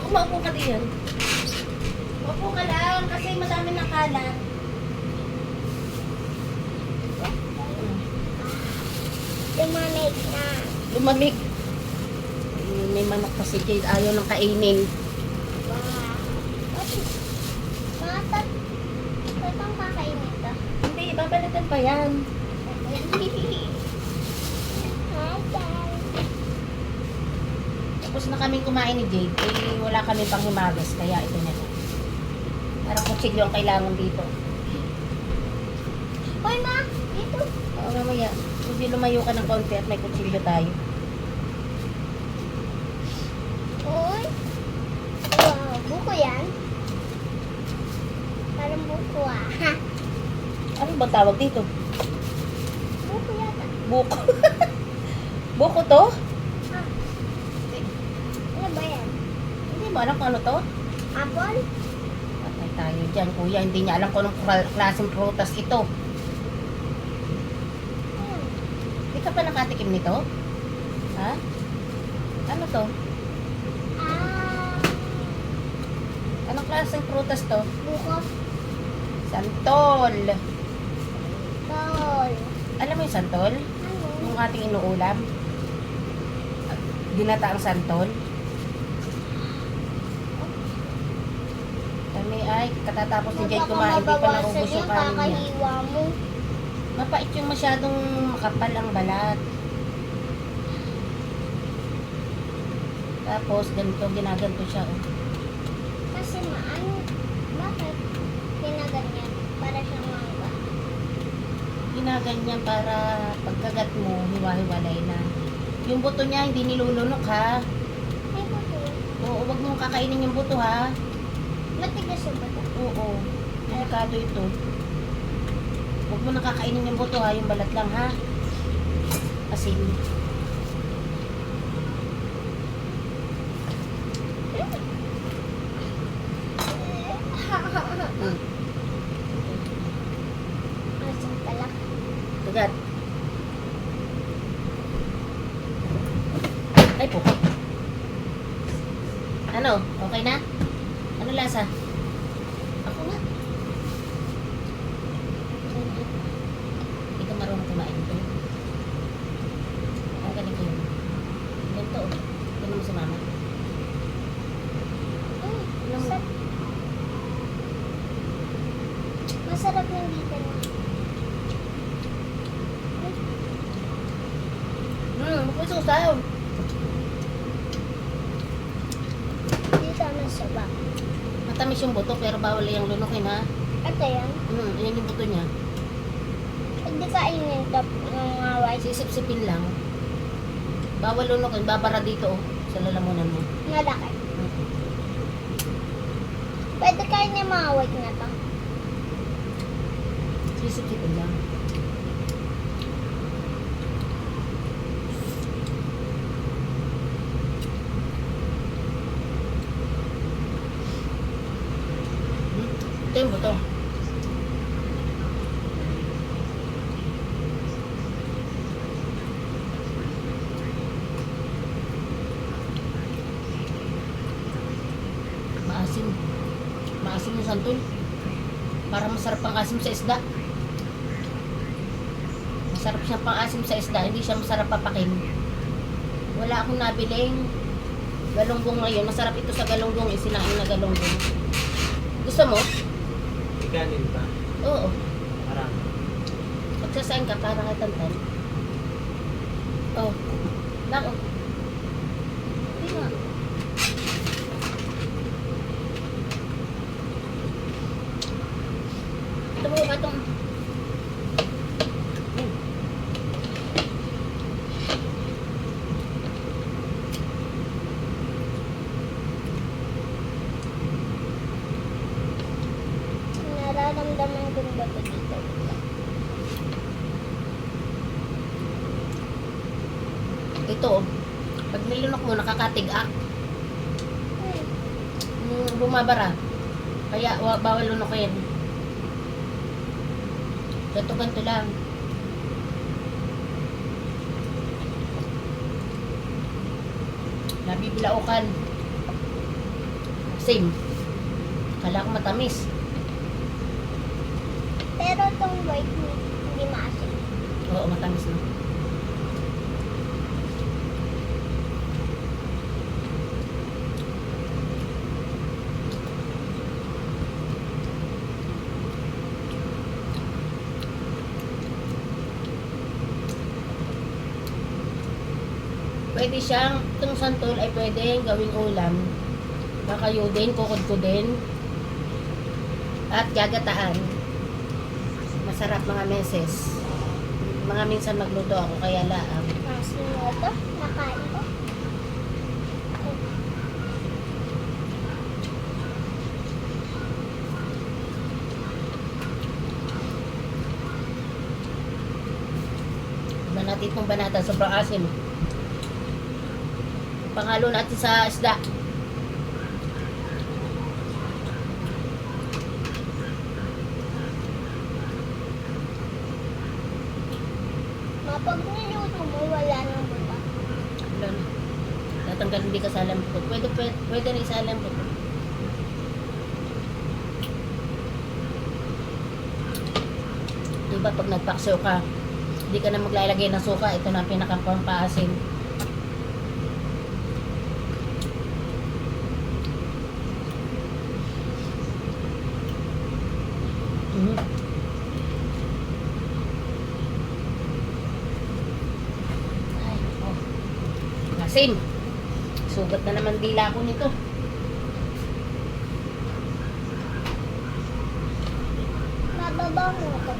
Maupo ka diyan. Maupo ka lang kasi madami ng kalat. Lumamig na. Lumamig. May manok pa si Jade. Ayaw nang kainin. Tatang kakainin ka. Hindi, babalitan pa yan. Tapos na kaming kumain ni Jade. Eh, wala kami pang himagas. Kaya ito na lang. Parang kutsilyo ang kailangan dito. Hoy ma, dito. Oo, mamaya. Hindi lumayo ka ng konti at may kutsilyo tayo. Uy. Wow, buko yan. Parang buko ah. Ano ba tawag dito? Buko yata. Buko. Buko to? Ah. Ano ba yan? Hindi mo alam kung ano to? Apple? Patay tayo dyan, kuya. Hindi niya alam kung anong klaseng prutas ito. Hindi ka pa nakatikim nito? Ha? Ano to? Ah. Anong klaseng prutas to? Buko. Santol. Tol. Alam mo yung santol? Ano? Yung ating inuulam? Ginataang santol? Kami ay katatapos ni Jay kumain, hindi pa naubos yung kanin niya. Kakahiwa mo. Mapait yung masyadong makapal ang balat. Tapos ganito, ginaganto siya. Oh. Kasi maano? Bakit? Ginaganyan. Para siyang mangga. Ginaganyan para pagkagat mo, hiwa-hiwalay na. Yung buto niya, hindi nilulunok ha. Ay, buto. Oo, wag mong kakainin yung buto ha. Matigas yung buto. Oo, delikado ito. Huwag mo nakakainin yung buto ha, yung balat lang ha. Asin. Hmm. Asin pala. Tugat. Ay po. Ano? Okay na? Ano lasa? Ako nga. Hindi ka marunong kumain ito. Ang galing ko yun. Ganito. Ganun mo sa mama. Masarap. Masarap yung dito na. May susaw. Dito ang sabak. Matamis yung buto pero bawal yung lunukin ha. Ito yan. Yan yung buto niya. Hindi kainin ito ng white. Sisip-sipin lang. Bawal lunukin. Babara dito oh. Sa lalamunan mo. Malaki. Pwede kain yung mga white na to. Sisip-sipin lang. Ito yung buto. Maasim. Maasim yung santol. Para masarap ang asim sa isda. Masarap siya pang asim sa isda. Hindi siya masarap papakin. Wala akong nabiling galunggong ngayon. Masarap ito sa galunggong. Isinain na galunggong. Gusto mo? Kanin pa. Oo. Marami. Magsasain ka para kay Tantan. Oh. Nako. Hindi nga. Ito mo ba itong... Nararamdaman ko ba ito dito? Ito, pag nilunok mo, nakakatig-ak. Bumabara. Kaya bawal lunokin. Ganto-ganto lang. Nabibilaukan. Maasim. Kala ko matamis. Pero itong white meat, hindi maasim. Oo, matamis na. Pwede siyang, itong santol ay pwedeng gawing ulam. Kakayudin, kukudkudin, at gagataan. Masarap mga meses. Mga minsan magluto ako, kaya laang. Maasim na ito. Nakain ko. Iba natin itong banata, sobrang asim. Pangalo natin sa isda. Mapag niluto mo, wala nang buta. Wala na. Tatanggal hindi ka sa lambot. Pwede rin sa lambot. Diba pag nagpaksiw ka, hindi ka na maglalagay ng suka. Ito na ang pinakapampaasim. Mm. Ay, oh. Asim. Sugat na naman dila ko nito. Mababaw mo ito.